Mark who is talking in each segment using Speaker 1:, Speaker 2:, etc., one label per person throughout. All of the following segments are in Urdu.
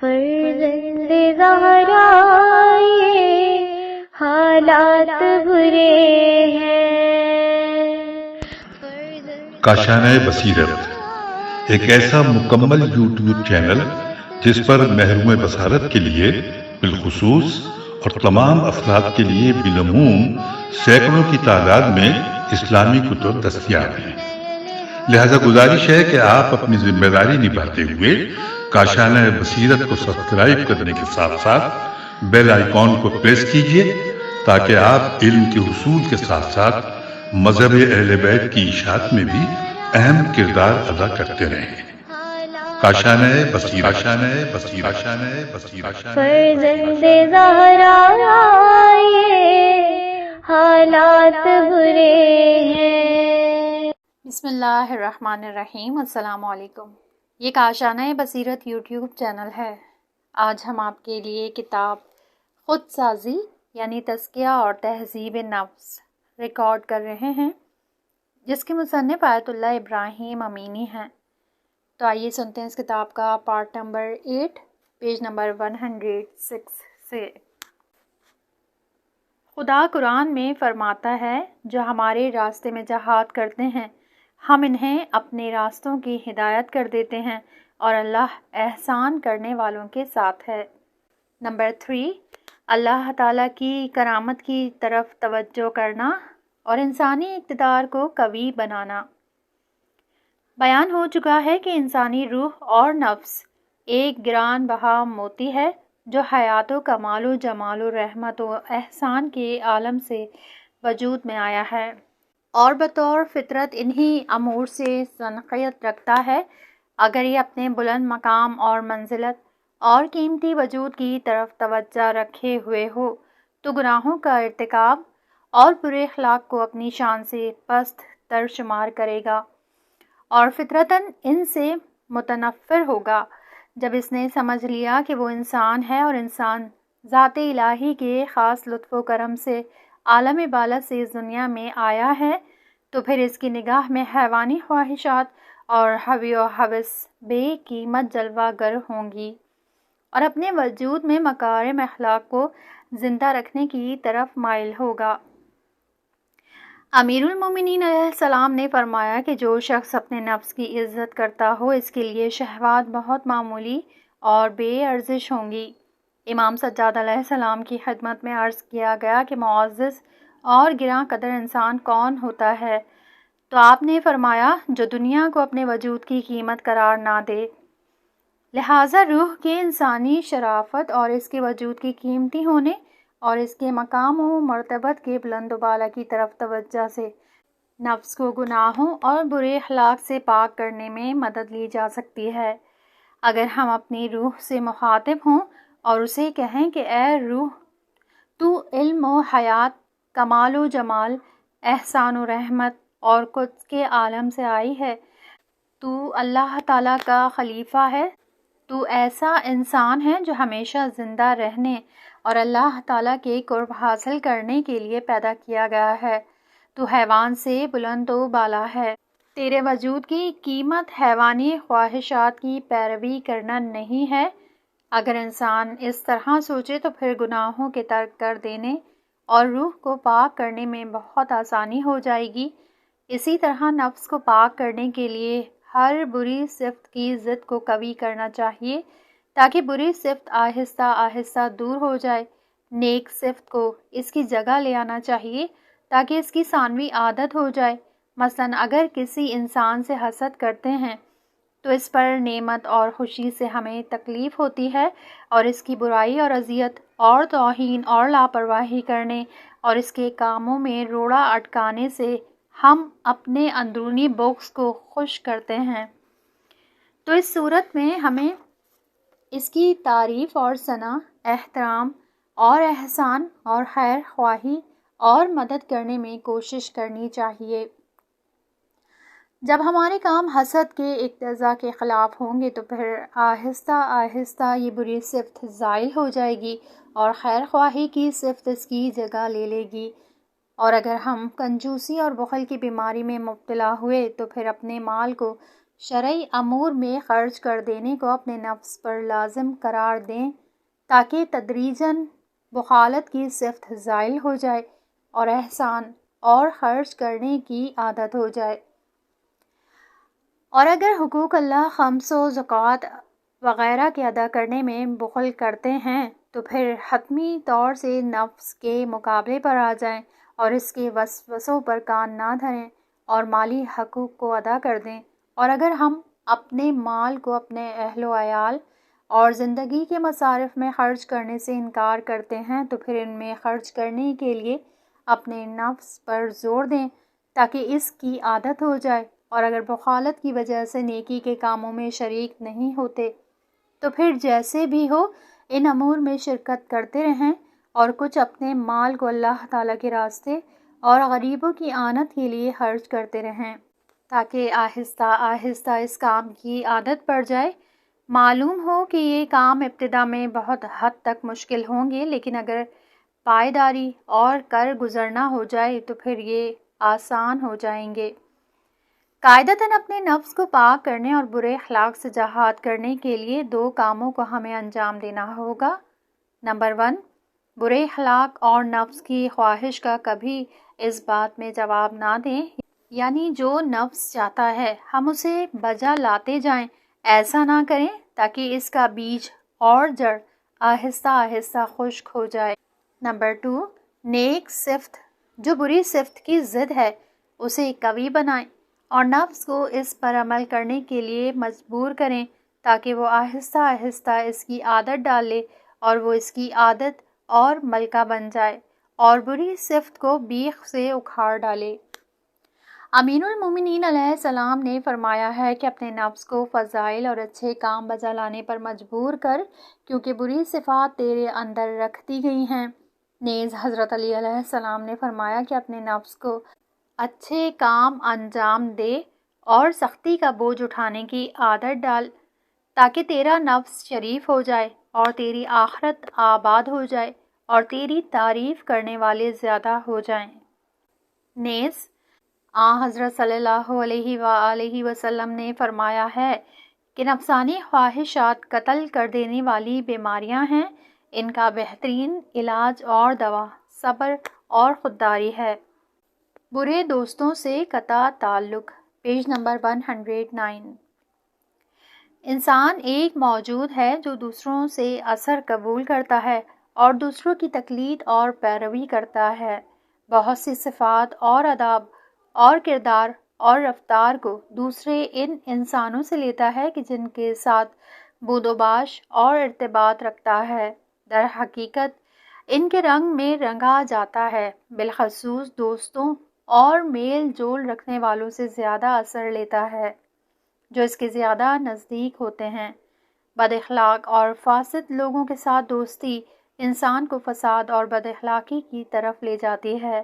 Speaker 1: فرزند زہرا یہ حالات برے ہیں۔
Speaker 2: کاشانۂ بصیرت ایک ایسا مکمل یوٹیوب چینل جس پر محروم بصارت کے لیے بالخصوص اور تمام افراد کے لیے بالعموم سینکڑوں کی تعداد میں اسلامی کتب دستیاب ہیں۔ لہذا گزارش ہے کہ آپ اپنی ذمہ داری نبھاتے ہوئے کاشانۂ بصیرت کو سبسکرائب کرنے کے ساتھ ساتھ بیل آئیکن کو پریس کیجیے تاکہ آپ علم کے حصول کے ساتھ ساتھ مذہب اہل بیت کی اشاعت میں بھی اہم کردار ادا کرتے رہیں۔ کاشانۂ بصیرت، کاشانۂ بصیرت، کاشانۂ بصیرت۔
Speaker 1: فرزند زہرا یہ حالات برے ہیں۔
Speaker 3: بسم اللہ الرحمن الرحیم۔ السلام علیکم۔ یہ کاشانۂ بصیرت یوٹیوب چینل ہے۔ آج ہم آپ کے لیے کتاب خود سازی یعنی تزکیہ اور تہذیب نفس ریکارڈ کر رہے ہیں، جس کے مصنف آیت اللہ ابراہیم امینی ہیں۔ تو آئیے سنتے ہیں اس کتاب کا پارٹ نمبر 8 پیج نمبر 106 سے۔ خدا قرآن میں فرماتا ہے، جو ہمارے راستے میں جہاد کرتے ہیں ہم انہیں اپنے راستوں کی ہدایت کر دیتے ہیں، اور اللہ احسان کرنے والوں کے ساتھ ہے۔ نمبر 3، اللہ تعالیٰ کی کرامت کی طرف توجہ کرنا اور انسانی اقتدار کو قوی بنانا۔ بیان ہو چکا ہے کہ انسانی روح اور نفس ایک گران بہا موتی ہے جو حیات و کمال و جمال و رحمت و احسان کے عالم سے وجود میں آیا ہے، اور بطور فطرت انہی امور سے صنعت رکھتا ہے۔ اگر یہ اپنے بلند مقام اور منزلت اور قیمتی وجود کی طرف توجہ رکھے ہوئے ہو تو گناہوں کا ارتکاب اور برے اخلاق کو اپنی شان سے پست تر شمار کرے گا، اور فطرتاً ان سے متنفر ہوگا۔ جب اس نے سمجھ لیا کہ وہ انسان ہے اور انسان ذات الہی کے خاص لطف و کرم سے عالم بالا سے اس دنیا میں آیا ہے، تو پھر اس کی نگاہ میں حیوانی خواہشات اور حوی و ہوس بے قیمت جلوہ گر ہوں گی، اور اپنے وجود میں مکارم اخلاق کو زندہ رکھنے کی طرف مائل ہوگا۔ امیر المومنین علیہ السلام نے فرمایا کہ جو شخص اپنے نفس کی عزت کرتا ہو اس کے لیے شہوات بہت معمولی اور بے ارزش ہوں گی۔ امام سجاد علیہ السلام کی خدمت میں عرض کیا گیا کہ معزز اور گراں قدر انسان کون ہوتا ہے؟ تو آپ نے فرمایا، جو دنیا کو اپنے وجود کی قیمت قرار نہ دے۔ لہٰذا روح کے انسانی شرافت اور اس کے وجود کی قیمتی ہونے اور اس کے مقام و مرتبت کے بلند و بالا کی طرف توجہ سے نفس کو گناہوں اور برے اخلاق سے پاک کرنے میں مدد لی جا سکتی ہے۔ اگر ہم اپنی روح سے مخاطب ہوں اور اسے کہیں کہ اے روح، تو علم و حیات، کمال و جمال، احسان و رحمت اور قدس کے عالم سے آئی ہے، تو اللہ تعالیٰ کا خلیفہ ہے، تو ایسا انسان ہے جو ہمیشہ زندہ رہنے اور اللہ تعالیٰ کے قرب حاصل کرنے کے لیے پیدا کیا گیا ہے، تو حیوان سے بلند و بالا ہے۔ تیرے وجود کی قیمت حیوانی خواہشات کی پیروی کرنا نہیں ہے۔ اگر انسان اس طرح سوچے تو پھر گناہوں کے ترک کر دینے اور روح کو پاک کرنے میں بہت آسانی ہو جائے گی۔ اسی طرح نفس کو پاک کرنے کے لیے ہر بری صفت کی ضد کو قوی کرنا چاہیے تاکہ بری صفت آہستہ آہستہ دور ہو جائے۔ نیک صفت کو اس کی جگہ لے آنا چاہیے تاکہ اس کی ثانوی عادت ہو جائے۔ مثلاً اگر کسی انسان سے حسد کرتے ہیں تو اس پر نعمت اور خوشی سے ہمیں تکلیف ہوتی ہے، اور اس کی برائی اور اذیت اور توہین اور لاپرواہی کرنے اور اس کے کاموں میں روڑا اٹکانے سے ہم اپنے اندرونی بغض کو خوش کرتے ہیں۔ تو اس صورت میں ہمیں اس کی تعریف اور ثنا، احترام اور احسان اور خیر خواہی اور مدد کرنے میں کوشش کرنی چاہیے۔ جب ہمارے کام حسد کے اقتضاء کے خلاف ہوں گے تو پھر آہستہ آہستہ یہ بری صفت زائل ہو جائے گی اور خیر خواہی کی صفت اس کی جگہ لے لے گی۔ اور اگر ہم کنجوسی اور بخل کی بیماری میں مبتلا ہوئے تو پھر اپنے مال کو شرعی امور میں خرچ کر دینے کو اپنے نفس پر لازم قرار دیں تاکہ تدریجاً بخالت کی صفت زائل ہو جائے اور احسان اور خرچ کرنے کی عادت ہو جائے۔ اور اگر حقوق اللہ، خمس و زکوٰۃ وغیرہ کے ادا کرنے میں بخل کرتے ہیں تو پھر حتمی طور سے نفس کے مقابلے پر آ جائیں اور اس کے وسوسوں پر کان نہ دھریں اور مالی حقوق کو ادا کر دیں۔ اور اگر ہم اپنے مال کو اپنے اہل و عیال اور زندگی کے مصارف میں خرچ کرنے سے انکار کرتے ہیں تو پھر ان میں خرچ کرنے کے لیے اپنے نفس پر زور دیں تاکہ اس کی عادت ہو جائے، اور اگر بخالت کی وجہ سے نیکی کے کاموں میں شریک نہیں ہوتے تو پھر جیسے بھی ہو ان امور میں شرکت کرتے رہیں اور کچھ اپنے مال کو اللہ تعالیٰ کے راستے اور غریبوں کی اعانت کے لیے خرچ کرتے رہیں تاکہ آہستہ آہستہ اس کام کی عادت پڑ جائے۔ معلوم ہو کہ یہ کام ابتدا میں بہت حد تک مشکل ہوں گے، لیکن اگر پائیداری اور کر گزرنا ہو جائے تو پھر یہ آسان ہو جائیں گے۔ قاعدتاً اپنے نفس کو پاک کرنے اور برے اخلاق سے جہاد کرنے کے لیے 2 کاموں کو ہمیں انجام دینا ہوگا۔ نمبر 1، برے اخلاق اور نفس کی خواہش کا کبھی اس بات میں جواب نہ دیں، یعنی جو نفس چاہتا ہے ہم اسے بجا لاتے جائیں، ایسا نہ کریں تاکہ اس کا بیج اور جڑ آہستہ آہستہ خشک ہو جائے۔ نمبر 2، نیک صفت جو بری صفت کی ضد ہے اسے قوی بنائیں اور نفس کو اس پر عمل کرنے کے لیے مجبور کریں تاکہ وہ آہستہ آہستہ اس کی عادت ڈال لے اور وہ اس کی عادت اور ملکہ بن جائے اور بری صفت کو بیخ سے اکھاڑ ڈالے۔ امیر المومنین علیہ السلام نے فرمایا ہے کہ اپنے نفس کو فضائل اور اچھے کام بجا لانے پر مجبور کر، کیونکہ بری صفات تیرے اندر رکھ دی گئی ہیں۔ نیز حضرت علی علیہ السلام نے فرمایا کہ اپنے نفس کو اچھے کام انجام دے اور سختی کا بوجھ اٹھانے کی عادت ڈال تاکہ تیرا نفس شریف ہو جائے اور تیری آخرت آباد ہو جائے اور تیری تعریف کرنے والے زیادہ ہو جائیں۔ نیز حضرت صلی اللہ علیہ وآلہ وسلم نے فرمایا ہے کہ نفسانی خواہشات قتل کر دینے والی بیماریاں ہیں، ان کا بہترین علاج اور دوا صبر اور خودداری ہے۔ برے دوستوں سے قطع تعلق، پیج نمبر 109۔ انسان ایک موجود ہے جو دوسروں سے اثر قبول کرتا ہے اور دوسروں کی تقلید اور پیروی کرتا ہے۔ بہت سی صفات اور آداب اور کردار اور رفتار کو دوسرے ان انسانوں سے لیتا ہے کہ جن کے ساتھ بود و باش اور ارتباط رکھتا ہے۔ در حقیقت ان کے رنگ میں رنگا جاتا ہے، بالخصوص دوستوں اور میل جول رکھنے والوں سے زیادہ اثر لیتا ہے جو اس کے زیادہ نزدیک ہوتے ہیں۔ بد اخلاق اور فاسد لوگوں کے ساتھ دوستی انسان کو فساد اور بد اخلاقی کی طرف لے جاتی ہے۔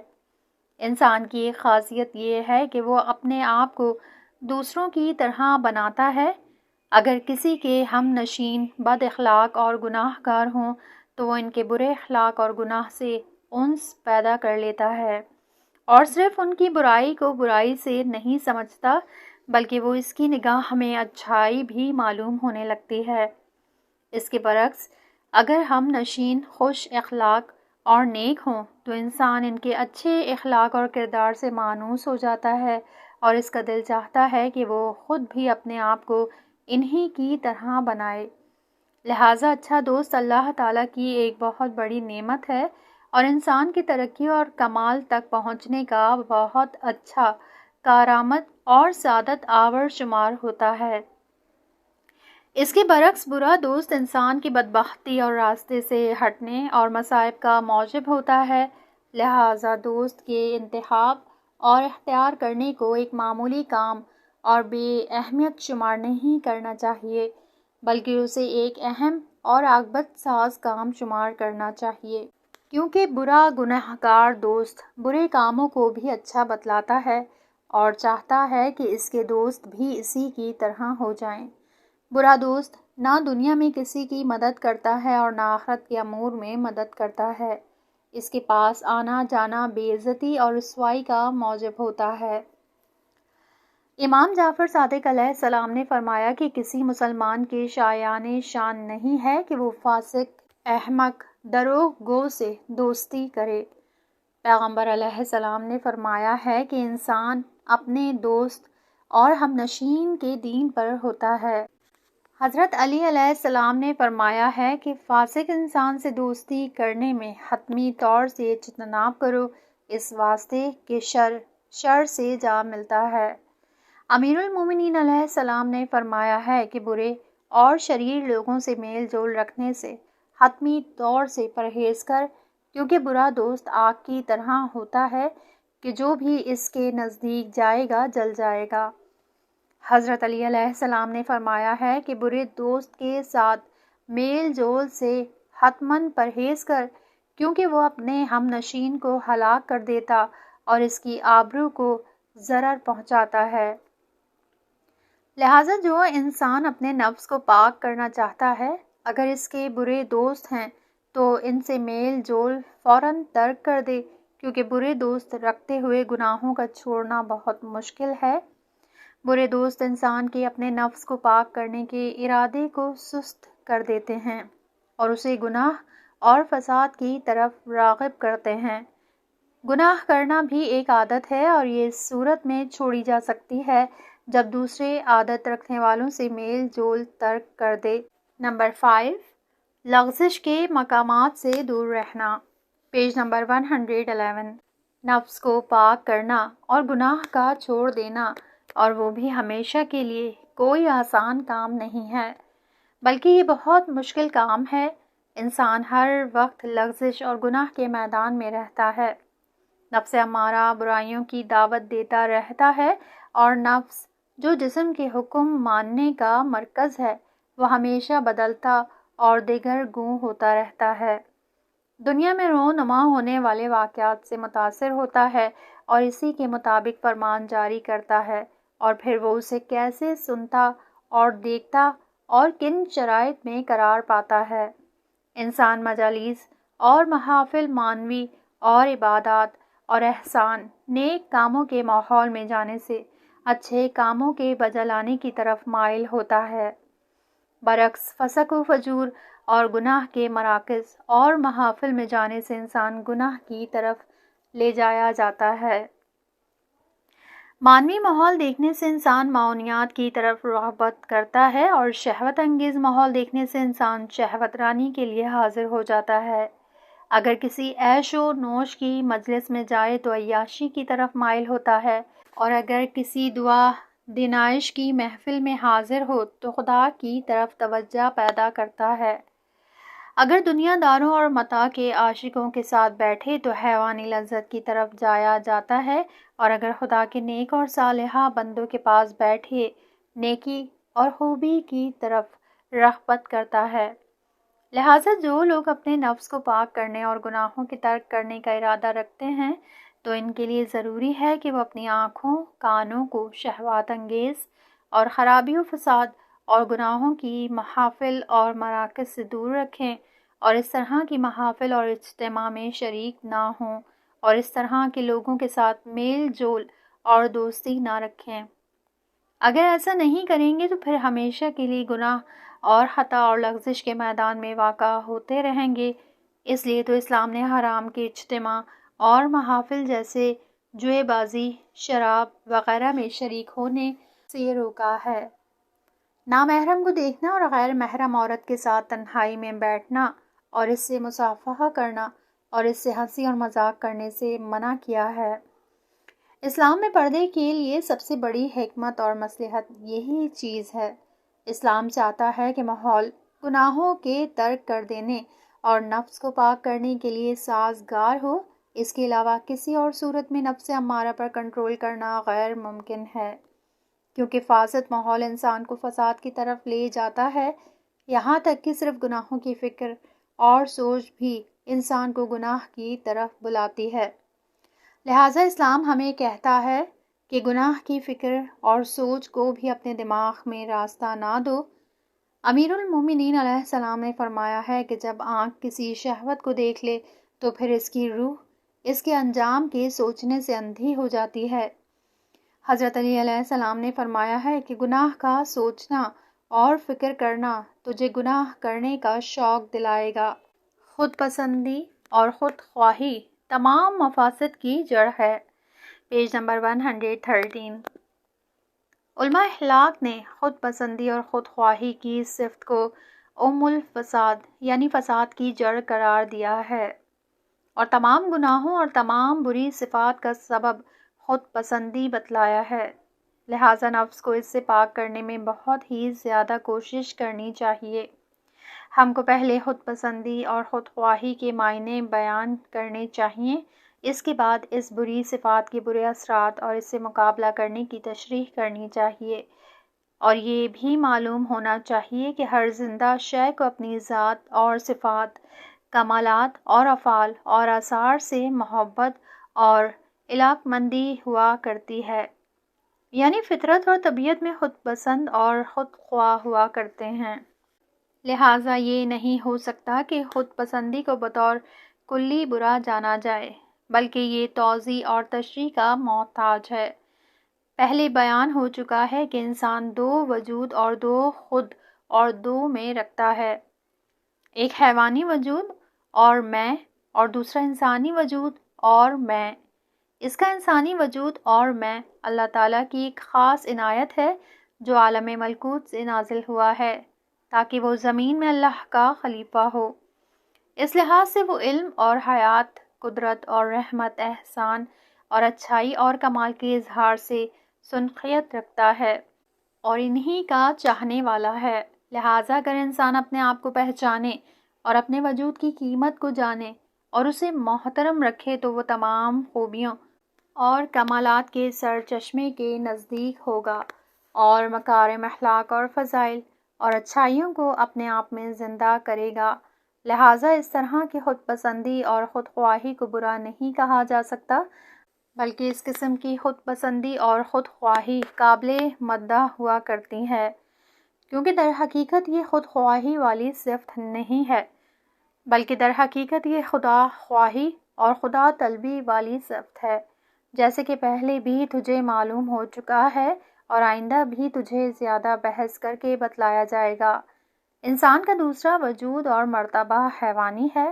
Speaker 3: انسان کی ایک خاصیت یہ ہے کہ وہ اپنے آپ کو دوسروں کی طرح بناتا ہے۔ اگر کسی کے ہم نشین بد اخلاق اور گناہ گار ہوں تو وہ ان کے برے اخلاق اور گناہ سے انس پیدا کر لیتا ہے اور صرف ان کی برائی کو برائی سے نہیں سمجھتا بلکہ وہ اس کی نگاہ میں اچھائی بھی معلوم ہونے لگتی ہے۔ اس کے برعکس اگر ہم نشین خوش اخلاق اور نیک ہوں تو انسان ان کے اچھے اخلاق اور کردار سے مانوس ہو جاتا ہے اور اس کا دل چاہتا ہے کہ وہ خود بھی اپنے آپ کو انہی کی طرح بنائے۔ لہٰذا اچھا دوست اللہ تعالیٰ کی ایک بہت بڑی نعمت ہے اور انسان کی ترقی اور کمال تک پہنچنے کا بہت اچھا کارآمد اور سعادت آور شمار ہوتا ہے۔ اس کے برعکس برا دوست انسان کی بدبختی اور راستے سے ہٹنے اور مصائب کا موجب ہوتا ہے۔ لہٰذا دوست کے انتخاب اور اختیار کرنے کو ایک معمولی کام اور بے اہمیت شمار نہیں کرنا چاہیے بلکہ اسے ایک اہم اور عاقبت ساز کام شمار کرنا چاہیے، کیونکہ برا گنہگار دوست برے کاموں کو بھی اچھا بتلاتا ہے اور چاہتا ہے کہ اس کے دوست بھی اسی کی طرح ہو جائیں۔ برا دوست نہ دنیا میں کسی کی مدد کرتا ہے اور نہ آخرت کے امور میں مدد کرتا ہے، اس کے پاس آنا جانا بے عزتی اور رسوائی کا موجب ہوتا ہے۔ امام جعفر صادق علیہ السلام نے فرمایا کہ کسی مسلمان کے شایان شان نہیں ہے کہ وہ فاسق، احمق، دروغ گو سے دوستی کرے۔ پیغمبر علیہ السلام نے فرمایا ہے کہ انسان اپنے دوست اور ہم نشین کے دین پر ہوتا ہے۔ حضرت علی علیہ السلام نے فرمایا ہے کہ فاسق انسان سے دوستی کرنے میں حتمی طور سے اجتناب کرو، اس واسطے کہ شر سے جا ملتا ہے۔ امیر المومنین علیہ السلام نے فرمایا ہے کہ برے اور شریر لوگوں سے میل جول رکھنے سے حتمی طور سے پرہیز کر، کیونکہ برا دوست آگ کی طرح ہوتا ہے کہ جو بھی اس کے نزدیک جائے گا جل جائے گا۔ حضرت علی علیہ السلام نے فرمایا ہے کہ برے دوست کے ساتھ میل جول سے حتماً پرہیز کر، کیونکہ وہ اپنے ہم نشین کو ہلاک کر دیتا اور اس کی آبرو کو ضرر پہنچاتا ہے۔ لہٰذا جو انسان اپنے نفس کو پاک کرنا چاہتا ہے، اگر اس کے برے دوست ہیں تو ان سے میل جول فوراً ترک کر دے، کیونکہ برے دوست رکھتے ہوئے گناہوں کا چھوڑنا بہت مشکل ہے۔ برے دوست انسان کے اپنے نفس کو پاک کرنے کے ارادے کو سست کر دیتے ہیں اور اسے گناہ اور فساد کی طرف راغب کرتے ہیں۔ گناہ کرنا بھی ایک عادت ہے اور یہ اس صورت میں چھوڑی جا سکتی ہے جب دوسرے عادت رکھنے والوں سے میل جول ترک کر دے۔ نمبر 5، لغزش کے مقامات سے دور رہنا۔ Page number 111۔ نفس کو پاک کرنا اور گناہ کا چھوڑ دینا، اور وہ بھی ہمیشہ کے لیے، کوئی آسان کام نہیں ہے، بلکہ یہ بہت مشکل کام ہے۔ انسان ہر وقت لغزش اور گناہ کے میدان میں رہتا ہے۔ نفس امارہ برائیوں کی دعوت دیتا رہتا ہے، اور نفس جو جسم کے حکم ماننے کا مرکز ہے، وہ ہمیشہ بدلتا اور دیگر گوں ہوتا رہتا ہے۔ دنیا میں رونما ہونے والے واقعات سے متاثر ہوتا ہے اور اسی کے مطابق فرمان جاری کرتا ہے، اور پھر وہ اسے کیسے سنتا اور دیکھتا اور کن شرائط میں قرار پاتا ہے۔ انسان مجالس اور محافل، معنوی اور عبادات اور احسان، نیک کاموں کے ماحول میں جانے سے اچھے کاموں کے بجالانے کی طرف مائل ہوتا ہے۔ برعکس فسق و فجور اور گناہ کے مراکز اور محافل میں جانے سے انسان گناہ کی طرف لے جایا جاتا ہے۔ معنوی ماحول دیکھنے سے انسان معاونیات کی طرف رغبت کرتا ہے، اور شہوت انگیز ماحول دیکھنے سے انسان شہوت رانی کے لیے حاضر ہو جاتا ہے۔ اگر کسی عیش و نوش کی مجلس میں جائے تو عیاشی کی طرف مائل ہوتا ہے، اور اگر کسی دعا دینائش کی محفل میں حاضر ہو تو خدا کی طرف توجہ پیدا کرتا ہے۔ اگر دنیا داروں اور متاع کے عاشقوں کے ساتھ بیٹھے تو حیوانی لذت کی طرف جایا جاتا ہے، اور اگر خدا کے نیک اور صالحہ بندوں کے پاس بیٹھے نیکی اور خوبی کی طرف رغبت کرتا ہے۔ لہٰذا جو لوگ اپنے نفس کو پاک کرنے اور گناہوں کے ترک کرنے کا ارادہ رکھتے ہیں تو ان کے لیے ضروری ہے کہ وہ اپنی آنکھوں، کانوں کو شہوات انگیز اور خرابی و فساد اور گناہوں کی محافل اور مراکز سے دور رکھیں، اور اس طرح کی محافل اور اجتماع میں شریک نہ ہوں، اور اس طرح کے لوگوں کے ساتھ میل جول اور دوستی نہ رکھیں۔ اگر ایسا نہیں کریں گے تو پھر ہمیشہ کے لیے گناہ اور خطا اور لغزش کے میدان میں واقع ہوتے رہیں گے۔ اس لیے تو اسلام نے حرام کے اجتماع اور محافل جیسے جوئے بازی، شراب وغیرہ میں شریک ہونے سے روکا ہے۔ نامحرم کو دیکھنا اور غیر محرم عورت کے ساتھ تنہائی میں بیٹھنا اور اس سے مصافحہ کرنا اور اس سے ہنسی اور مذاق کرنے سے منع کیا ہے۔ اسلام میں پردے کے لیے سب سے بڑی حکمت اور مصلحت یہی چیز ہے۔ اسلام چاہتا ہے کہ ماحول گناہوں کے ترک کر دینے اور نفس کو پاک کرنے کے لیے سازگار ہو۔ اس کے علاوہ کسی اور صورت میں نفس امارہ پر کنٹرول کرنا غیر ممکن ہے، کیونکہ فاسد ماحول انسان کو فساد کی طرف لے جاتا ہے، یہاں تک کہ صرف گناہوں کی فکر اور سوچ بھی انسان کو گناہ کی طرف بلاتی ہے۔ لہٰذا اسلام ہمیں کہتا ہے کہ گناہ کی فکر اور سوچ کو بھی اپنے دماغ میں راستہ نہ دو۔ امیر المومنین علیہ السلام نے فرمایا ہے کہ جب آنکھ کسی شہوت کو دیکھ لے تو پھر اس کی روح اس کے انجام کے سوچنے سے اندھی ہو جاتی ہے۔ حضرت علی علیہ السلام نے فرمایا ہے کہ گناہ کا سوچنا اور فکر کرنا تجھے گناہ کرنے کا شوق دلائے گا۔ خود پسندی اور خود خواہی تمام مفاسد کی جڑ ہے۔ Page number 113۔ علماء اخلاق نے خود پسندی اور خود خواہی کی صفت کو ام الفساد یعنی فساد کی جڑ قرار دیا ہے، اور تمام گناہوں اور تمام بری صفات کا سبب خود پسندی بتلایا ہے۔ لہٰذا نفس کو اس سے پاک کرنے میں بہت ہی زیادہ کوشش کرنی چاہیے۔ ہم کو پہلے خود پسندی اور خود خواہی کے معنی بیان کرنے چاہیے، اس کے بعد اس بری صفات کے برے اثرات اور اس سے مقابلہ کرنے کی تشریح کرنی چاہیے، اور یہ بھی معلوم ہونا چاہیے کہ ہر زندہ شے کو اپنی ذات اور صفات، کمالات اور افعال اور آثار سے محبت اور علاقہ مندی ہوا کرتی ہے، یعنی فطرت اور طبیعت میں خود پسند اور خود خواہ ہوا کرتے ہیں۔ لہٰذا یہ نہیں ہو سکتا کہ خود پسندی کو بطور کلی برا جانا جائے، بلکہ یہ توضیح اور تشریح کا محتاج ہے۔ پہلے بیان ہو چکا ہے کہ انسان دو وجود اور دو خود اور دو میں رکھتا ہے، ایک حیوانی وجود اور میں، اور دوسرا انسانی وجود اور میں۔ اس کا انسانی وجود اور میں اللہ تعالیٰ کی ایک خاص عنایت ہے جو عالم ملکوت سے نازل ہوا ہے تاکہ وہ زمین میں اللہ کا خلیفہ ہو۔ اس لحاظ سے وہ علم اور حیات، قدرت اور رحمت، احسان اور اچھائی اور کمال کے اظہار سے سنقیت رکھتا ہے اور انہی کا چاہنے والا ہے۔ لہٰذا اگر انسان اپنے آپ کو پہچانے اور اپنے وجود کی قیمت کو جانے اور اسے محترم رکھے تو وہ تمام خوبیوں اور کمالات کے سرچشمے کے نزدیک ہوگا اور مکارم اخلاق اور فضائل اور اچھائیوں کو اپنے آپ میں زندہ کرے گا۔ لہٰذا اس طرح کی خود پسندی اور خود خواہی کو برا نہیں کہا جا سکتا، بلکہ اس قسم کی خود پسندی اور خود خواہی قابل مدح ہوا کرتی ہے، کیونکہ در حقیقت یہ خود خواہی والی صفت نہیں ہے، بلکہ در حقیقت یہ خدا خواہی اور خدا طلبی والی صفت ہے، جیسے کہ پہلے بھی تجھے معلوم ہو چکا ہے اور آئندہ بھی تجھے زیادہ بحث کر کے بتلایا جائے گا۔ انسان کا دوسرا وجود اور مرتبہ حیوانی ہے۔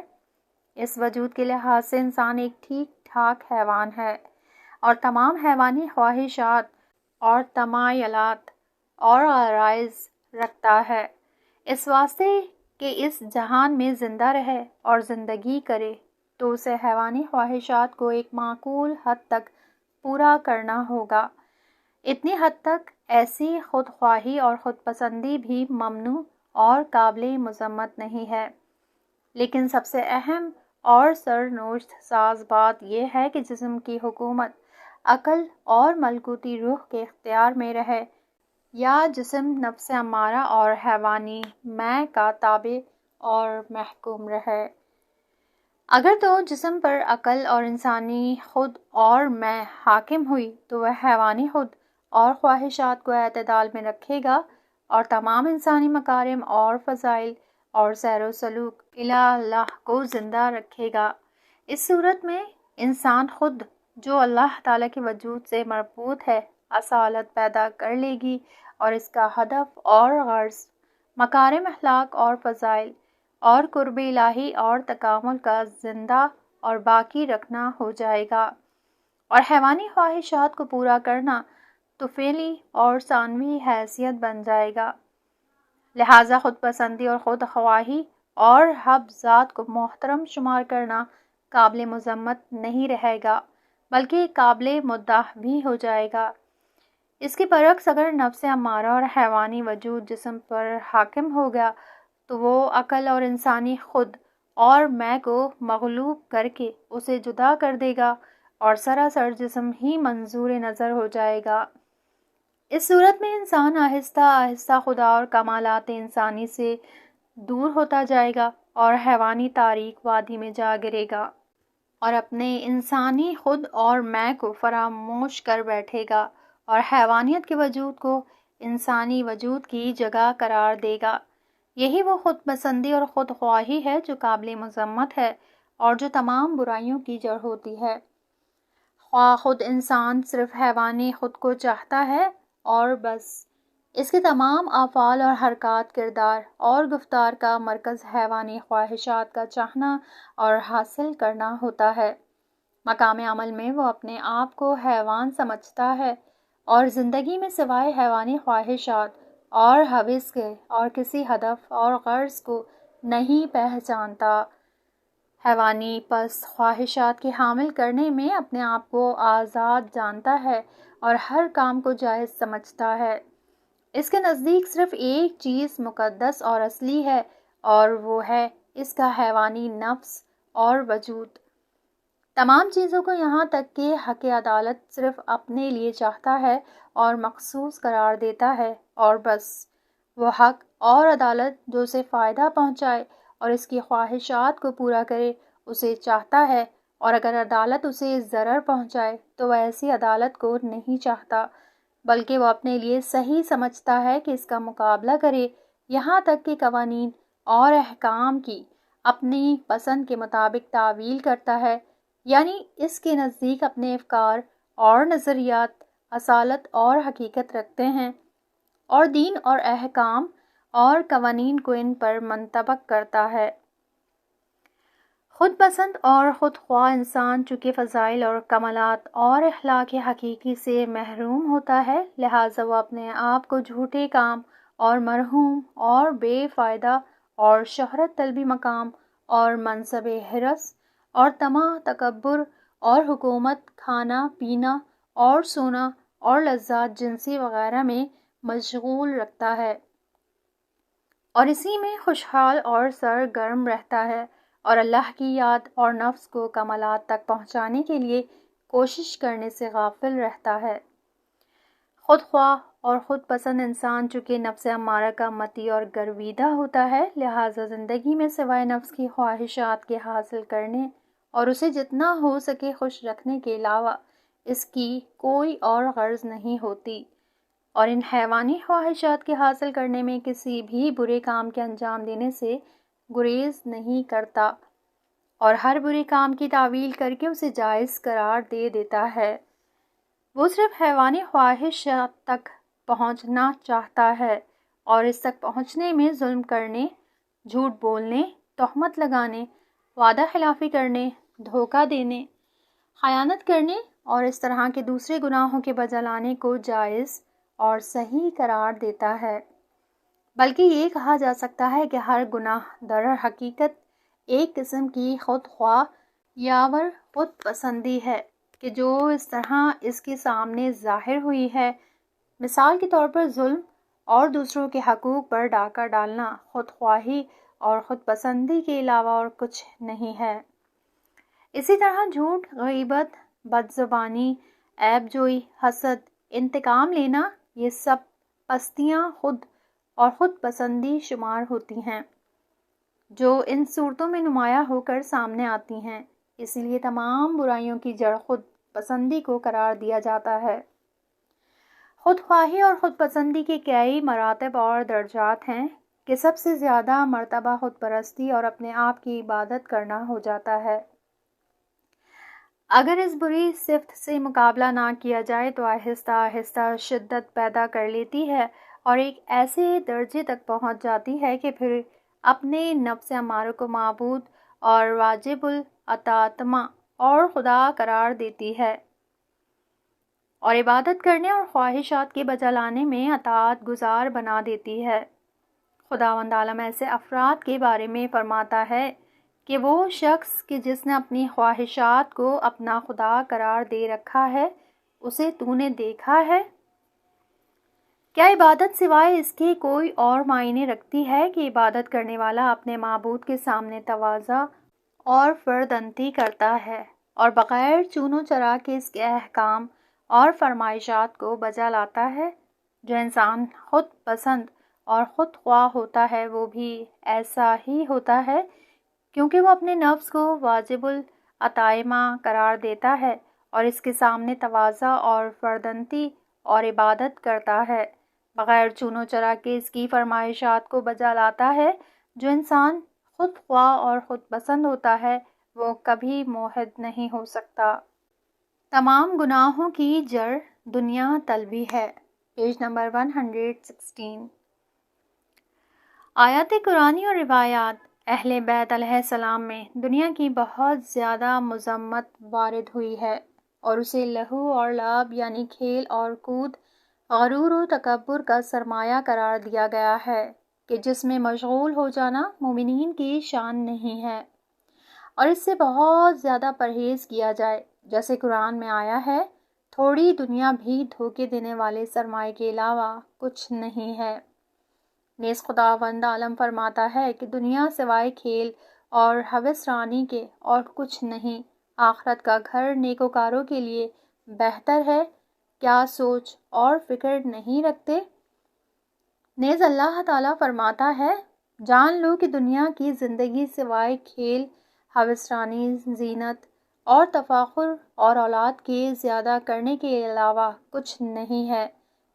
Speaker 3: اس وجود کے لحاظ سے انسان ایک ٹھیک ٹھاک حیوان ہے اور تمام حیوانی خواہشات اور تمایلات اور غرائز رکھتا ہے، اس واسطے کہ اس جہان میں زندہ رہے اور زندگی کرے تو اسے حیوانی خواہشات کو ایک معقول حد تک پورا کرنا ہوگا۔ اتنی حد تک ایسی خود خواہی اور خود پسندی بھی ممنوع اور قابل مذمت نہیں ہے، لیکن سب سے اہم اور سرنوشت ساز بات یہ ہے کہ جسم کی حکومت عقل اور ملکوتی روح کے اختیار میں رہے، یا جسم نفس امارہ اور حیوانی میں کا تابع اور محکوم رہے۔ اگر تو جسم پر عقل اور انسانی خود اور میں حاکم ہوئی تو وہ حیوانی خود اور خواہشات کو اعتدال میں رکھے گا اور تمام انسانی مکارم اور فضائل اور سیر و سلوک الی اللہ کو زندہ رکھے گا۔ اس صورت میں انسان خود جو اللہ تعالیٰ کے وجود سے مربوط ہے اصالت پیدا کر لے گی اور اس کا ہدف اور غرض مکارم اخلاق اور فضائل اور قرب الہی اور تکامل کا زندہ اور باقی رکھنا ہو جائے گا، اور حیوانی خواہشات کو پورا کرنا تو فعلی اور ثانوی حیثیت بن جائے گا۔ لہٰذا خود پسندی اور خود خواہی اور حب ذات کو محترم شمار کرنا قابل مذمت نہیں رہے گا، بلکہ قابل مدح بھی ہو جائے گا۔ اس کے برعکس اگر نفس امارہ اور حیوانی وجود جسم پر حاکم ہو گیا تو وہ عقل اور انسانی خود اور میں کو مغلوب کر کے اسے جدا کر دے گا اور سراسر جسم ہی منظور نظر ہو جائے گا۔ اس صورت میں انسان آہستہ آہستہ خدا اور کمالات انسانی سے دور ہوتا جائے گا اور حیوانی تاریک وادی میں جا گرے گا اور اپنے انسانی خود اور میں کو فراموش کر بیٹھے گا اور حیوانیت کے وجود کو انسانی وجود کی جگہ قرار دے گا۔ یہی وہ خود پسندی اور خود خواہی ہے جو قابل مذمت ہے اور جو تمام برائیوں کی جڑ ہوتی ہے۔ خواہ خود انسان صرف حیوانی خود کو چاہتا ہے اور بس، اس کے تمام افعال اور حرکات، کردار اور گفتار کا مرکز حیوانی خواہشات کا چاہنا اور حاصل کرنا ہوتا ہے۔ مقام عمل میں وہ اپنے آپ کو حیوان سمجھتا ہے اور زندگی میں سوائے حیوانی خواہشات اور ہوس کے اور کسی ہدف اور غرض کو نہیں پہچانتا۔ حیوانی پس خواہشات کے حامل کرنے میں اپنے آپ کو آزاد جانتا ہے اور ہر کام کو جائز سمجھتا ہے۔ اس کے نزدیک صرف ایک چیز مقدس اور اصلی ہے اور وہ ہے اس کا حیوانی نفس اور وجود۔ تمام چیزوں کو یہاں تک کہ حق عدالت صرف اپنے لیے چاہتا ہے اور مخصوص قرار دیتا ہے اور بس، وہ حق اور عدالت جو اسے فائدہ پہنچائے اور اس کی خواہشات کو پورا کرے اسے چاہتا ہے، اور اگر عدالت اسے ضرر پہنچائے تو وہ ایسی عدالت کو نہیں چاہتا، بلکہ وہ اپنے لیے صحیح سمجھتا ہے کہ اس کا مقابلہ کرے، یہاں تک کہ قوانین اور احکام کی اپنی پسند کے مطابق تعویل کرتا ہے، یعنی اس کے نزدیک اپنے افکار اور نظریات اصالت اور حقیقت رکھتے ہیں، اور دین اور احکام اور قوانین کو ان پر منطبق کرتا ہے۔ خود پسند اور خود خواہ انسان چونکہ فضائل اور کمالات اور اخلاق حقیقی سے محروم ہوتا ہے، لہٰذا وہ اپنے آپ کو جھوٹے کام اور مرحوم اور بے فائدہ اور شہرت طلبی مقام اور منصب حرص اور طمع، تکبر اور حکومت، کھانا پینا اور سونا اور لذات جنسی وغیرہ میں مشغول رکھتا ہے اور اسی میں خوشحال اور سرگرم رہتا ہے، اور اللہ کی یاد اور نفس کو کمالات تک پہنچانے کے لیے کوشش کرنے سے غافل رہتا ہے۔ خود خواہ اور خود پسند انسان چونکہ نفس امارہ کا مطیع اور گرویدہ ہوتا ہے، لہٰذا زندگی میں سوائے نفس کی خواہشات کے حاصل کرنے اور اسے جتنا ہو سکے خوش رکھنے کے علاوہ اس کی کوئی اور غرض نہیں ہوتی، اور ان حیوانی خواہشات کے حاصل کرنے میں کسی بھی برے کام کے انجام دینے سے گریز نہیں کرتا، اور ہر برے کام کی تعویل کر کے اسے جائز قرار دے دیتا ہے۔ وہ صرف حیوانی خواہشات تک پہنچنا چاہتا ہے اور اس تک پہنچنے میں ظلم کرنے، جھوٹ بولنے، تہمت لگانے، وعدہ خلافی کرنے، دھوکہ دینے، خیانت کرنے اور اس طرح کے دوسرے گناہوں کے بجا لانے کو جائز اور صحیح قرار دیتا ہے۔ بلکہ یہ کہا جا سکتا ہے کہ ہر گناہ در حقیقت ایک قسم کی خود خواہ یاور خود پسندی ہے کہ جو اس طرح اس کے سامنے ظاہر ہوئی ہے۔ مثال کے طور پر ظلم اور دوسروں کے حقوق پر ڈاکہ ڈالنا خود خواہی اور خود پسندی کے علاوہ اور کچھ نہیں ہے۔ اسی طرح جھوٹ، غیبت، بد زبانی، عیب جوئی، حسد، انتقام لینا، یہ سب پستیاں خود اور خود پسندی شمار ہوتی ہیں جو ان صورتوں میں نمایاں ہو کر سامنے آتی ہیں، اس لیے تمام برائیوں کی جڑ خود پسندی کو قرار دیا جاتا ہے۔ خود خواہی اور خود پسندی کے کئی مراتب اور درجات ہیں کہ سب سے زیادہ مرتبہ خود پرستی اور اپنے آپ کی عبادت کرنا ہو جاتا ہے۔ اگر اس بری صفت سے مقابلہ نہ کیا جائے تو آہستہ آہستہ شدت پیدا کر لیتی ہے اور ایک ایسے درجے تک پہنچ جاتی ہے کہ پھر اپنے نفس امارہ کو معبود اور واجب الاطاعت اور خدا قرار دیتی ہے، اور عبادت کرنے اور خواہشات کے بجا لانے میں اطاعت گزار بنا دیتی ہے۔ خداوند عالم ایسے افراد کے بارے میں فرماتا ہے کہ وہ شخص کہ جس نے اپنی خواہشات کو اپنا خدا قرار دے رکھا ہے، اسے تو نے دیکھا ہے؟ کیا عبادت سوائے اس کے کوئی اور معنی رکھتی ہے کہ عبادت کرنے والا اپنے معبود کے سامنے تواضع اور فردانتی کرتا ہے اور بغیر چون و چرا کے اس کے احکام اور فرمائشات کو بجا لاتا ہے؟ جو انسان خود پسند اور خود خواہ ہوتا ہے وہ بھی ایسا ہی ہوتا ہے، کیونکہ وہ اپنے نفس کو واجب الاطاعت قرار دیتا ہے اور اس کے سامنے تواضع اور فردانتی اور عبادت کرتا ہے، بغیر چون و چرا کے اس کی فرمائشات کو بجا لاتا ہے۔ جو انسان خود خواہ اور خود پسند ہوتا ہے وہ کبھی موحد نہیں ہو سکتا۔ تمام گناہوں کی جڑ دنیا طلبی ہے، پیج نمبر 116۔ آیات قرآنی اور روایات اہل بیت علیہ السلام میں دنیا کی بہت زیادہ مذمت وارد ہوئی ہے اور اسے لہو اور لعب یعنی کھیل اور کود، غرور و تکبر کا سرمایہ قرار دیا گیا ہے کہ جس میں مشغول ہو جانا مومنین کی شان نہیں ہے، اور اس سے بہت زیادہ پرہیز کیا جائے، جیسے قرآن میں آیا ہے، تھوڑی دنیا بھی دھوکے دینے والے سرمایے کے علاوہ کچھ نہیں ہے۔ نیز خداوند عالم فرماتا ہے کہ دنیا سوائے کھیل اور ہوس رانی کے اور کچھ نہیں، آخرت کا گھر نیکوکاروں کے لیے بہتر ہے، کیا سوچ اور فکر نہیں رکھتے؟ نیز اللہ تعالیٰ فرماتا ہے، جان لو کہ دنیا کی زندگی سوائے کھیل، ہوس رانی، زینت اور تفاخر اور اولاد کے زیادہ کرنے کے علاوہ کچھ نہیں ہے۔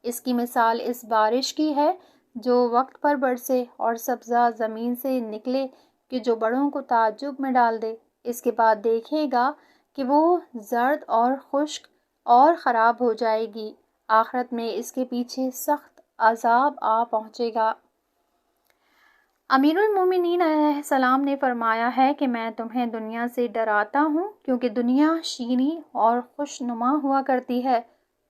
Speaker 3: اس کی مثال اس بارش کی ہے جو وقت پر برسے اور سبزہ زمین سے نکلے کہ جو بڑوں کو تعجب میں ڈال دے، اس کے بعد دیکھے گا کہ وہ زرد اور خشک اور خراب ہو جائے گی، آخرت میں اس کے پیچھے سخت عذاب آ پہنچے گا۔ امیر المومنین علیہ السلام نے فرمایا ہے کہ میں تمہیں دنیا سے ڈراتا ہوں کیونکہ دنیا شیریں اور خوش نما ہوا کرتی ہے،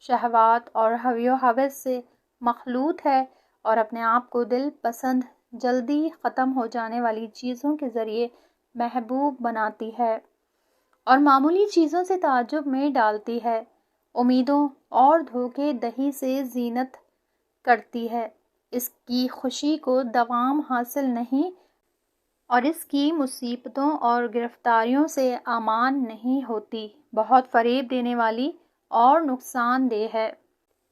Speaker 3: شہوات اور ہوی و ہوس سے مخلوط ہے اور اپنے آپ کو دل پسند جلدی ختم ہو جانے والی چیزوں کے ذریعے محبوب بناتی ہے اور معمولی چیزوں سے تعجب میں ڈالتی ہے، امیدوں اور دھوکے دہی سے زینت کرتی ہے، اس کی خوشی کو دوام حاصل نہیں اور اس کی مصیبتوں اور گرفتاریوں سے امان نہیں ہوتی، بہت فریب دینے والی اور نقصان دہ ہے،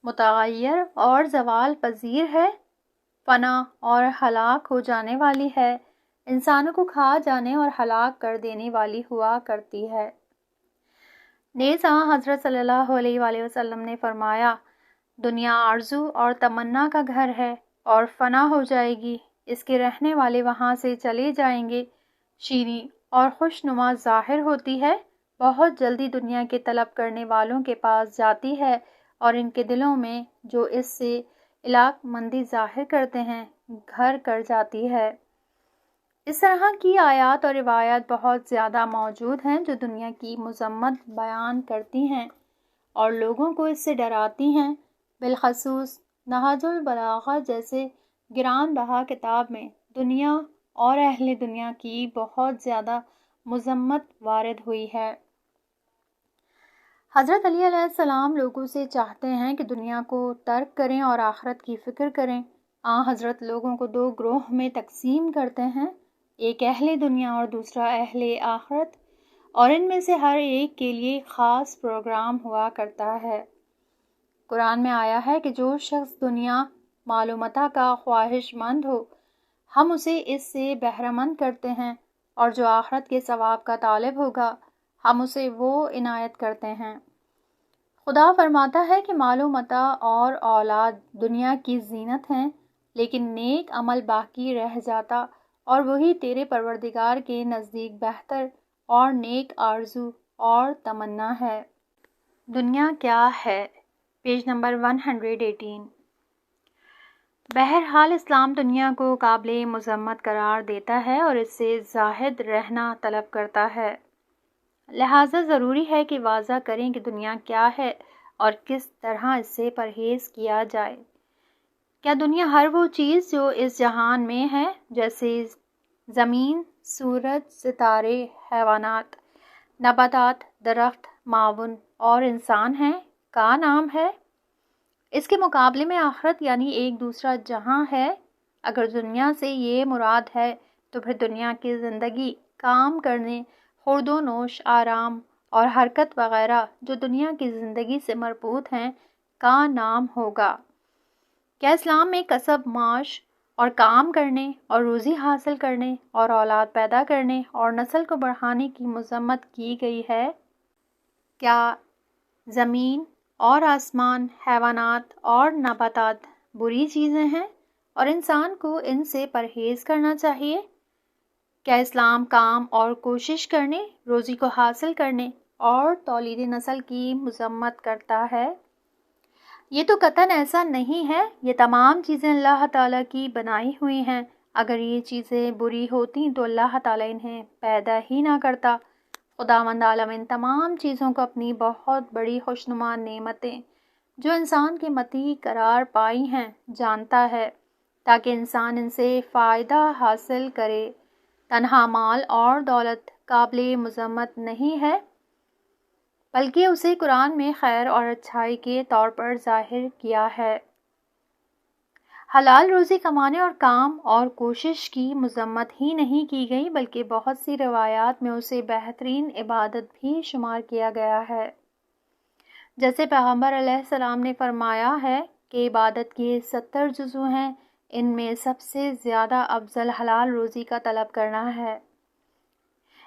Speaker 3: متغیر اور زوال پذیر ہے، فنا اور ہلاک ہو جانے والی ہے، انسانوں کو کھا جانے اور ہلاک کر دینے والی ہوا کرتی ہے۔ نیز حضرت صلی اللہ علیہ وآلہ وسلم نے فرمایا، دنیا آرزو اور تمنا کا گھر ہے اور فنا ہو جائے گی، اس کے رہنے والے وہاں سے چلے جائیں گے، شیریں اور خوش نما ظاہر ہوتی ہے، بہت جلدی دنیا کے طلب کرنے والوں کے پاس جاتی ہے اور ان کے دلوں میں جو اس سے علاق مندی ظاہر کرتے ہیں گھر کر جاتی ہے۔ اس طرح کی آیات اور روایات بہت زیادہ موجود ہیں جو دنیا کی مذمت بیان کرتی ہیں اور لوگوں کو اس سے ڈراتی ہیں، بالخصوص نہج البلاغہ جیسے گران بہا کتاب میں دنیا اور اہل دنیا کی بہت زیادہ مذمت وارد ہوئی ہے۔ حضرت علی علیہ السلام لوگوں سے چاہتے ہیں کہ دنیا کو ترک کریں اور آخرت کی فکر کریں۔ حضرت لوگوں کو دو گروہ میں تقسیم کرتے ہیں، ایک اہل دنیا اور دوسرا اہل آخرت، اور ان میں سے ہر ایک کے لیے خاص پروگرام ہوا کرتا ہے۔ قرآن میں آیا ہے کہ جو شخص دنیا معلومتا کا خواہش مند ہو، ہم اسے اس سے بہرہ مند کرتے ہیں، اور جو آخرت کے ثواب کا طالب ہوگا ہم اسے وہ عنایت کرتے ہیں۔ خدا فرماتا ہے کہ مال و متاع اور اولاد دنیا کی زینت ہیں، لیکن نیک عمل باقی رہ جاتا اور وہی تیرے پروردگار کے نزدیک بہتر اور نیک آرزو اور تمنا ہے۔ دنیا کیا ہے؟ Page number 118۔ بہرحال اسلام دنیا کو قابل مذمت قرار دیتا ہے اور اس سے زاہد رہنا طلب کرتا ہے، لہٰذا ضروری ہے کہ واضح کریں کہ دنیا کیا ہے اور کس طرح اس سے پرہیز کیا جائے۔ کیا دنیا ہر وہ چیز جو اس جہان میں ہے، جیسے زمین، سورج، ستارے، حیوانات، نباتات، درخت، معاون اور انسان ہیں، کا نام ہے؟ اس کے مقابلے میں آخرت یعنی ایک دوسرا جہاں ہے۔ اگر دنیا سے یہ مراد ہے تو پھر دنیا کی زندگی، کام کرنے، خورد و نوش، آرام اور حرکت وغیرہ جو دنیا کی زندگی سے مربوط ہیں کا نام ہوگا۔ کیا اسلام میں کسب، معاش اور کام کرنے اور روزی حاصل کرنے اور اولاد پیدا کرنے اور نسل کو بڑھانے کی مذمت کی گئی ہے؟ کیا زمین اور آسمان، حیوانات اور نباتات بری چیزیں ہیں اور انسان کو ان سے پرہیز کرنا چاہیے؟ کیا اسلام کام اور کوشش کرنے، روزی کو حاصل کرنے اور تولید نسل کی مذمت کرتا ہے؟ یہ تو قطعاً ایسا نہیں ہے۔ یہ تمام چیزیں اللہ تعالیٰ کی بنائی ہوئی ہیں۔ اگر یہ چیزیں بری ہوتیں تو اللہ تعالیٰ انہیں پیدا ہی نہ کرتا۔ خداوند عالم ان تمام چیزوں کو اپنی بہت بڑی خوشنما نعمتیں جو انسان کے متی قرار پائی ہیں جانتا ہے، تاکہ انسان ان سے فائدہ حاصل کرے۔ تنہا مال اور دولت قابل مذمت نہیں ہے، بلکہ اسے قرآن میں خیر اور اچھائی کے طور پر ظاہر کیا ہے۔ حلال روزی کمانے اور کام اور کوشش کی مذمت ہی نہیں کی گئی، بلکہ بہت سی روایات میں اسے بہترین عبادت بھی شمار کیا گیا ہے۔ جیسے پیغمبر علیہ السلام نے فرمایا ہے کہ عبادت کے 70 جزو ہیں، ان میں سب سے زیادہ افضل حلال روزی کا طلب کرنا ہے۔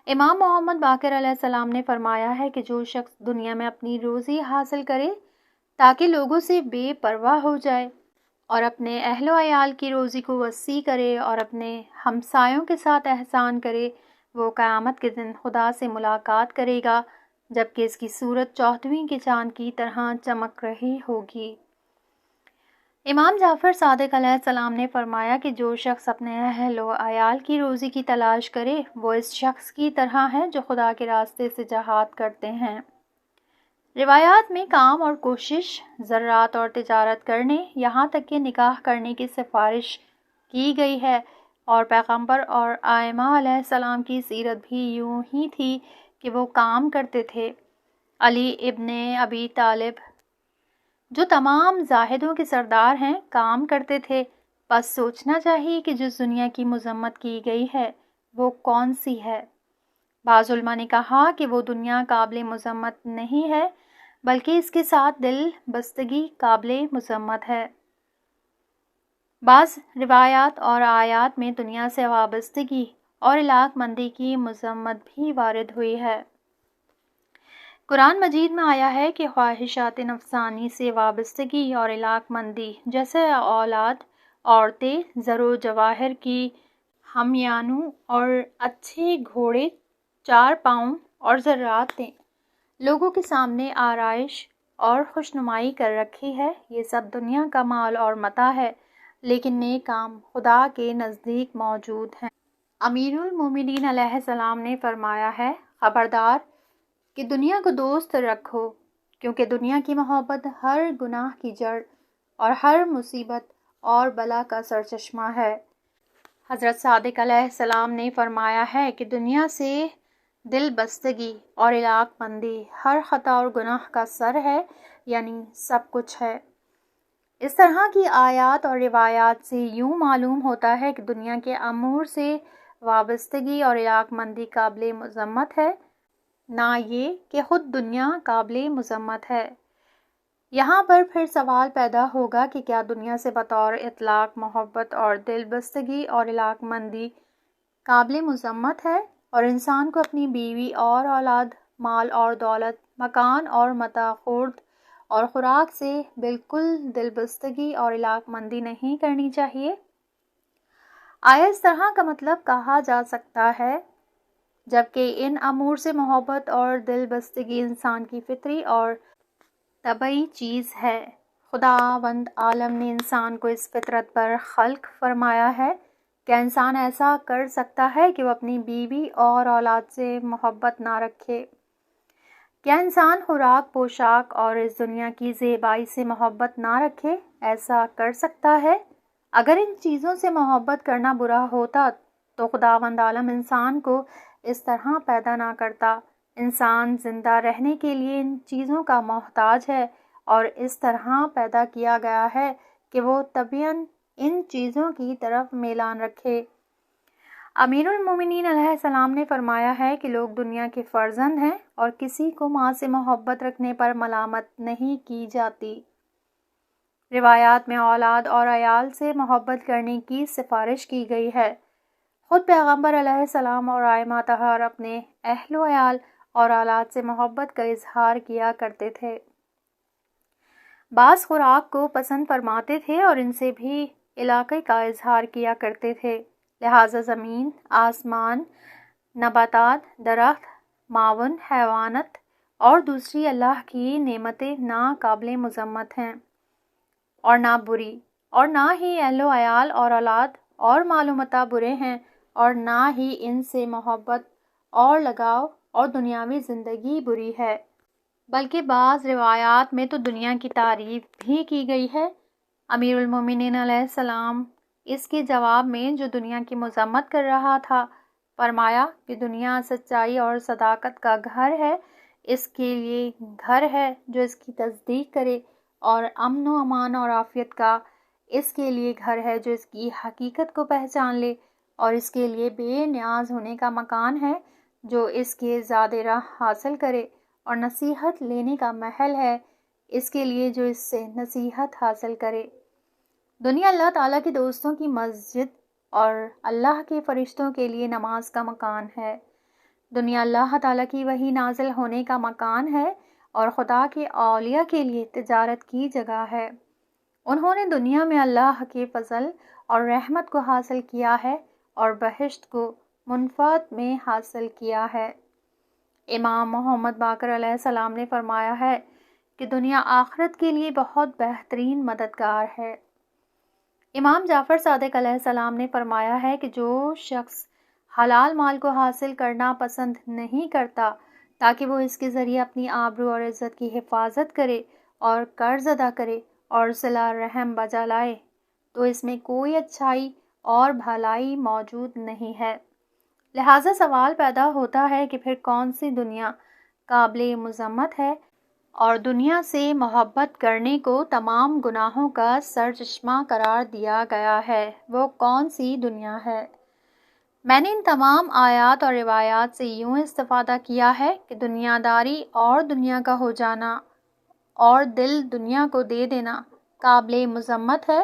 Speaker 3: امام محمد باقر علیہ السلام نے فرمایا ہے کہ جو شخص دنیا میں اپنی روزی حاصل کرے تاکہ لوگوں سے بے پرواہ ہو جائے اور اپنے اہل و عیال کی روزی کو وسیع کرے اور اپنے ہمسایوں کے ساتھ احسان کرے، وہ قیامت کے دن خدا سے ملاقات کرے گا جبکہ اس کی صورت 14ویں کے چاند کی طرح چمک رہی ہوگی۔ امام جعفر صادق علیہ السلام نے فرمایا کہ جو شخص اپنے اہل و عیال کی روزی کی تلاش کرے وہ اس شخص کی طرح ہے جو خدا کے راستے سے جہاد کرتے ہیں۔ روایات میں کام اور کوشش، زراعت اور تجارت کرنے، یہاں تک کہ نکاح کرنے کی سفارش کی گئی ہے، اور پیغمبر اور ائمہ علیہ السلام کی سیرت بھی یوں ہی تھی کہ وہ کام کرتے تھے۔ علی ابن ابی طالب جو تمام زاہدوں کے سردار ہیں کام کرتے تھے۔ بس سوچنا چاہیے کہ جس دنیا کی مذمت کی گئی ہے وہ کون سی ہے؟ بعض علماء نے کہا کہ وہ دنیا قابل مذمت نہیں ہے بلکہ اس کے ساتھ دل بستگی قابل مذمت ہے۔ بعض روایات اور آیات میں دنیا سے وابستگی اور علاق مندی کی مذمت بھی وارد ہوئی ہے۔ قرآن مجید میں آیا ہے کہ خواہشات نفسانی سے وابستگی اور علاق مندی جیسے اولاد، عورتیں، زر و جواہر کی ہمیانوں اور اچھے گھوڑے، 4 پاؤں اور زراعتیں لوگوں کے سامنے آرائش اور خوشنمائی کر رکھی ہے۔ یہ سب دنیا کا مال اور متاع ہے، لیکن نیک کام خدا کے نزدیک موجود ہیں۔ امیر المومنین علیہ السلام نے فرمایا ہے، خبردار کہ دنیا کو دوست رکھو، کیونکہ دنیا کی محبت ہر گناہ کی جڑ اور ہر مصیبت اور بلا کا سرچشمہ ہے۔ حضرت صادق علیہ السلام نے فرمایا ہے کہ دنیا سے دل بستگی اور علاق مندی ہر خطا اور گناہ کا سر ہے، یعنی سب کچھ ہے۔ اس طرح کی آیات اور روایات سے یوں معلوم ہوتا ہے کہ دنیا کے امور سے وابستگی اور علاق مندی قابل مذمت ہے، نہ یہ کہ خود دنیا قابل مذمت ہے۔ یہاں پر پھر سوال پیدا ہوگا کہ کیا دنیا سے بطور اطلاق محبت اور دل بستگی اور علاق مندی قابل مذمت ہے، اور انسان کو اپنی بیوی اور اولاد، مال اور دولت، مکان اور متاع خورد اور خوراک سے بالکل دل بستگی اور علاق مندی نہیں کرنی چاہیے؟ آیا اس طرح کا مطلب کہا جا سکتا ہے؟ جبکہ ان امور سے محبت اور دل بستگی انسان کی فطری اور طبعی چیز ہے۔ خداوند عالم نے انسان کو اس فطرت پر خلق فرمایا ہے۔ کیا انسان ایسا کر سکتا ہے کہ وہ اپنی بیوی اور اولاد سے محبت نہ رکھے؟ کیا انسان خوراک، پوشاک اور اس دنیا کی زیبائی سے محبت نہ رکھے؟ ایسا کر سکتا ہے؟ اگر ان چیزوں سے محبت کرنا برا ہوتا تو خداوند عالم انسان کو اس طرح پیدا نہ کرتا۔ انسان زندہ رہنے کے لیے ان چیزوں کا محتاج ہے اور اس طرح پیدا کیا گیا ہے کہ وہ طبعاً ان چیزوں کی طرف میلان رکھے۔ امیر المومنین علیہ السلام نے فرمایا ہے کہ لوگ دنیا کے فرزند ہیں اور کسی کو ماں سے محبت رکھنے پر ملامت نہیں کی جاتی۔ روایات میں اولاد اور عیال سے محبت کرنے کی سفارش کی گئی ہے۔ خود پیغمبر علیہ السلام اور ائمہ طہار اپنے اہل و عیال اور اولاد سے محبت کا اظہار کیا کرتے تھے۔ بعض خوراک کو پسند فرماتے تھے اور ان سے بھی علاقے کا اظہار کیا کرتے تھے، لہٰذا زمین، آسمان، نباتات، درخت، معاون، حیوانات اور دوسری اللہ کی نعمتیں نہ قابل مذمت ہیں اور نہ بری، اور نہ ہی اہل و عیال اور اولاد اور مال و متاع برے ہیں، اور نہ ہی ان سے محبت اور لگاؤ اور دنیاوی زندگی بری ہے، بلکہ بعض روایات میں تو دنیا کی تعریف بھی کی گئی ہے۔ امیر المومنین علیہ السلام اس کے جواب میں جو دنیا کی مذمت کر رہا تھا، فرمایا کہ دنیا سچائی اور صداقت کا گھر ہے، اس کے لیے گھر ہے جو اس کی تصدیق کرے، اور امن و امان اور عافیت کا اس کے لیے گھر ہے جو اس کی حقیقت کو پہچان لے، اور اس کے لیے بے نیاز ہونے کا مکان ہے جو اس کے زیادہ راہ حاصل کرے، اور نصیحت لینے کا محل ہے اس کے لیے جو اس سے نصیحت حاصل کرے۔ دنیا اللہ تعالیٰ کے دوستوں کی مسجد اور اللہ کے فرشتوں کے لیے نماز کا مکان ہے۔ دنیا اللہ تعالیٰ کی وحی نازل ہونے کا مکان ہے اور خدا کے اولیاء کے لیے تجارت کی جگہ ہے۔ انہوں نے دنیا میں اللہ کے فضل اور رحمت کو حاصل کیا ہے اور بہشت کو منفعت میں حاصل کیا ہے۔ امام محمد باقر علیہ السلام نے فرمایا ہے کہ دنیا آخرت کے لیے بہت بہترین مددگار ہے۔ امام جعفر صادق علیہ السلام نے فرمایا ہے کہ جو شخص حلال مال کو حاصل کرنا پسند نہیں کرتا تاکہ وہ اس کے ذریعے اپنی آبرو اور عزت کی حفاظت کرے اور قرض ادا کرے اور صلہ رحم بجا لائے، تو اس میں کوئی اچھائی اور بھلائی موجود نہیں ہے۔ لہٰذا سوال پیدا ہوتا ہے کہ پھر کون سی دنیا قابل مذمت ہے، اور دنیا سے محبت کرنے کو تمام گناہوں کا سرچشمہ قرار دیا گیا ہے، وہ کون سی دنیا ہے؟ میں نے ان تمام آیات اور روایات سے یوں استفادہ کیا ہے کہ دنیا داری اور دنیا کا ہو جانا اور دل دنیا کو دے دینا قابل مذمت ہے،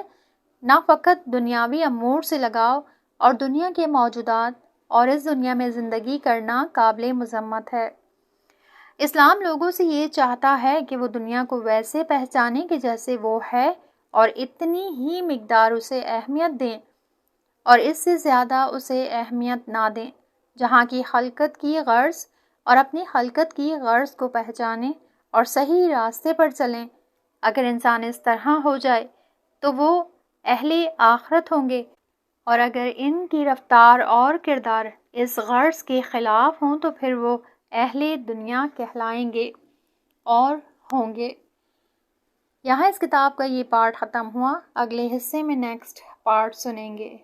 Speaker 3: نہ فقط دنیاوی امور سے لگاؤ اور دنیا کے موجودات اور اس دنیا میں زندگی کرنا قابل مذمت ہے۔ اسلام لوگوں سے یہ چاہتا ہے کہ وہ دنیا کو ویسے پہچانیں کہ جیسے وہ ہے، اور اتنی ہی مقدار اسے اہمیت دیں اور اس سے زیادہ اسے اہمیت نہ دیں۔ جہاں کی خلقت کی غرض اور اپنی خلقت کی غرض کو پہچانیں اور صحیح راستے پر چلیں۔ اگر انسان اس طرح ہو جائے تو وہ اہل آخرت ہوں گے، اور اگر ان کی رفتار اور کردار اس غرض کے خلاف ہوں تو پھر وہ اہل دنیا کہلائیں گے اور ہوں گے۔ یہاں اس کتاب کا یہ پارٹ ختم ہوا، اگلے حصے میں نیکسٹ پارٹ سنیں گے۔